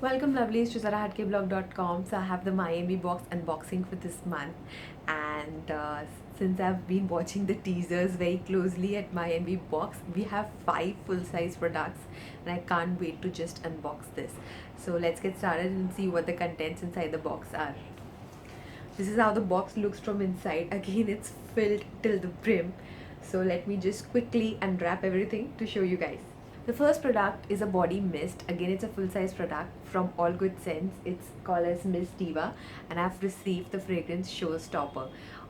Welcome lovelies to zarahatkeblog.com. So I have the MyEnvyBox unboxing for this month, and since I've been watching the teasers very closely at MyEnvyBox, we have 5 full-size products, and I can't wait to just unbox this. So let's get started and see what the contents inside the box are. This is how the box looks from inside. Again, it's filled till the brim. So let me just quickly unwrap everything to show you guys. The first product is a body mist. Again, it's a full-size product from All Good Scents. It's called as Miss Diva, and I've received the fragrance Showstopper.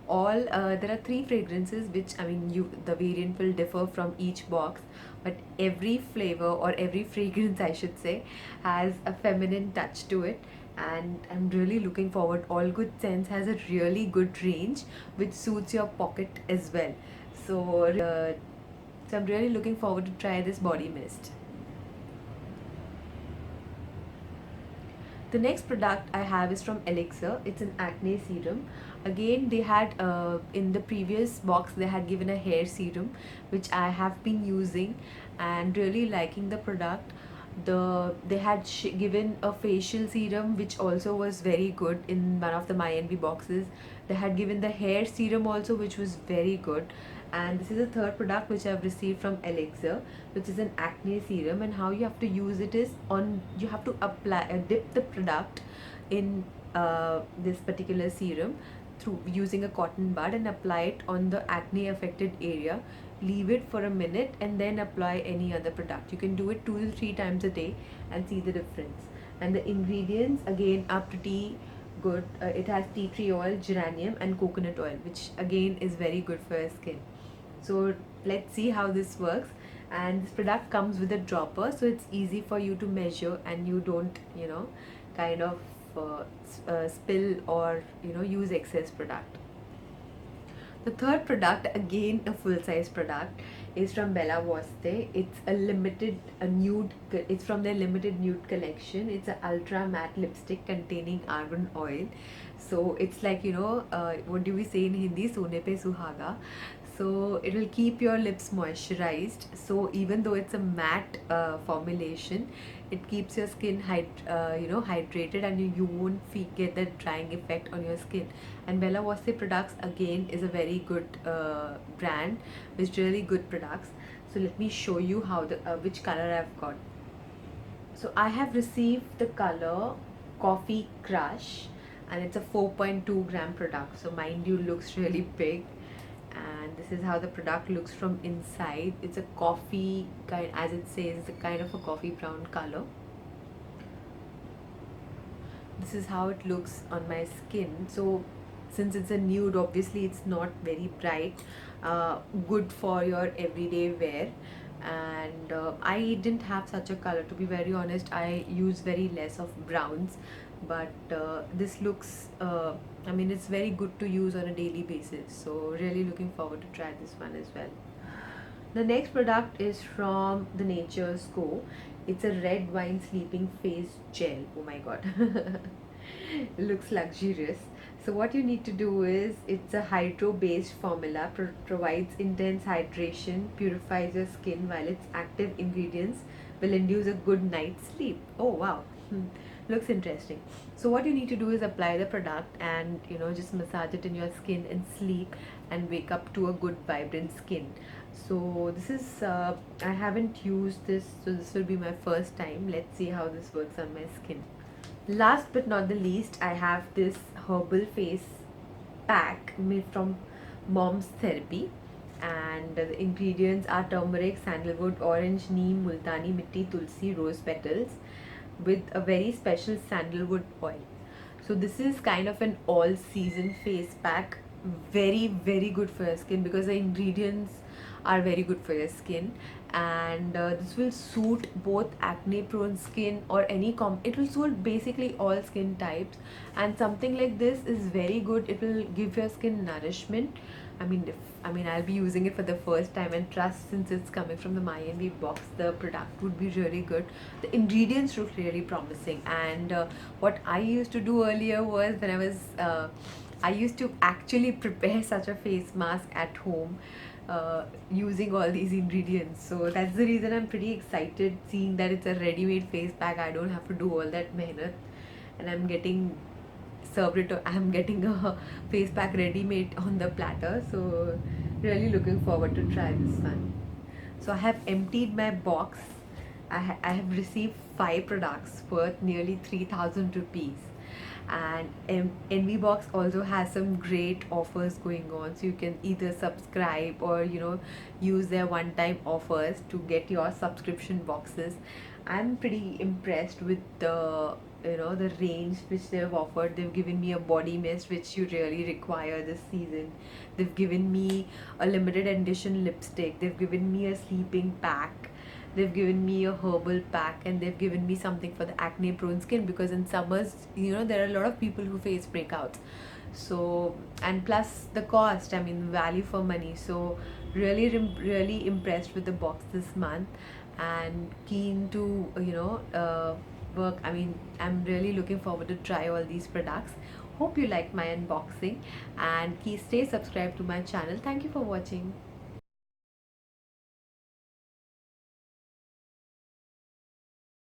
There are 3 fragrances, which the variant will differ from each box, but every flavor or every fragrance, I should say, has a feminine touch to it. And I'm really looking forward. All Good Scents has a really good range which suits your pocket as well. So I'm really looking forward to try this body mist. The next product I have is from Elixir. It's an acne serum. Again, they had in the previous box they had given a hair serum, which I have been using and really liking the product. They had given a facial serum which also was very good in one of the MyEnvy boxes. They had given the hair serum also, which was very good. And this is the third product which I've received from Elixir, which is an acne serum. And how you have to use it is you have to apply dip the product in this particular serum through using a cotton bud and apply it on the acne affected area. Leave it for a minute and then apply any other product. You can do it 2 to 3 times a day and see the difference. And the ingredients again are pretty good. It has tea tree oil, geranium and coconut oil, which again is very good for your skin. So let's see how this works. And this product comes with a dropper, so it's easy for you to measure and you don't kind of spill or use excess product. The third product, again a full size product, is from Voste. It's from their limited nude collection. It's an ultra matte lipstick containing argan oil. So it's like, what do we say in Hindi? Sone pe suhaga. So it will keep your lips moisturized. So even though it's a matte formulation, it keeps your skin hydrated, and you won't get that drying effect on your skin. And Bella Voste products again is a very good brand with really good products. So let me show you how which color I've got. So I have received the color Coffee Crush, and it's a 4.2 gram product. So mind you, looks really big. And this is how the product looks from inside. It's a coffee kind, as it says, it's a kind of a coffee brown color. This is how it looks on my skin. So since it's a nude, obviously it's not very bright, good for your everyday wear. And I didn't have such a color, to be very honest. I use very less of browns, but this looks it's very good to use on a daily basis. So really looking forward to try this one as well. The next product is from the Nature's Co. It's a red wine sleeping face gel. Oh my god. It looks luxurious. So what you need to do is, it's a hydro based formula, provides intense hydration, purifies your skin, while its active ingredients will induce a good night's sleep. Oh wow. Looks interesting. So what you need to do is apply the product and just massage it in your skin and sleep and wake up to a good vibrant skin. So this is I haven't used this, so this will be my first time. Let's see how this works on my skin. Last but not the least, I have this herbal face pack made from Mom's Therapy, and the ingredients are turmeric, sandalwood, orange, neem, multani mitti, tulsi, rose petals, with a very special sandalwood oil. So this is kind of an all season face pack. Very, very good for your skin because the ingredients are very good for your skin. And this will suit both acne prone skin or it will suit basically all skin types. And something like this is very good. It will give your skin nourishment. I'll be using it for the first time, and trust, since it's coming from the MyEnvyBox, the product would be really good. The ingredients look really promising. And what I used to do earlier was, I used to actually prepare such a face mask at home using all these ingredients. So that's the reason I'm pretty excited seeing that it's a ready-made face pack. I don't have to do all that mehnat, and I'm getting a face pack ready-made on the platter. So really looking forward to try this one. So I have emptied my box. I have received 5 products worth nearly 3,000 rupees. And MyEnvyBox also has some great offers going on, so you can either subscribe or use their one-time offers to get your subscription boxes. I'm pretty impressed with the range which they've offered. They've given me a body mist which you really require this season. They've given me a limited edition lipstick. They've given me a sleeping pack. They've given me a herbal pack, and they've given me something for the acne prone skin, because in summers there are a lot of people who face breakouts. So, and plus the cost, I mean value for money. So really really impressed with the box this month, and keen to work. I mean, I'm really looking forward to try all these products. Hope you liked my unboxing, and please stay subscribed to my channel. Thank you for watching.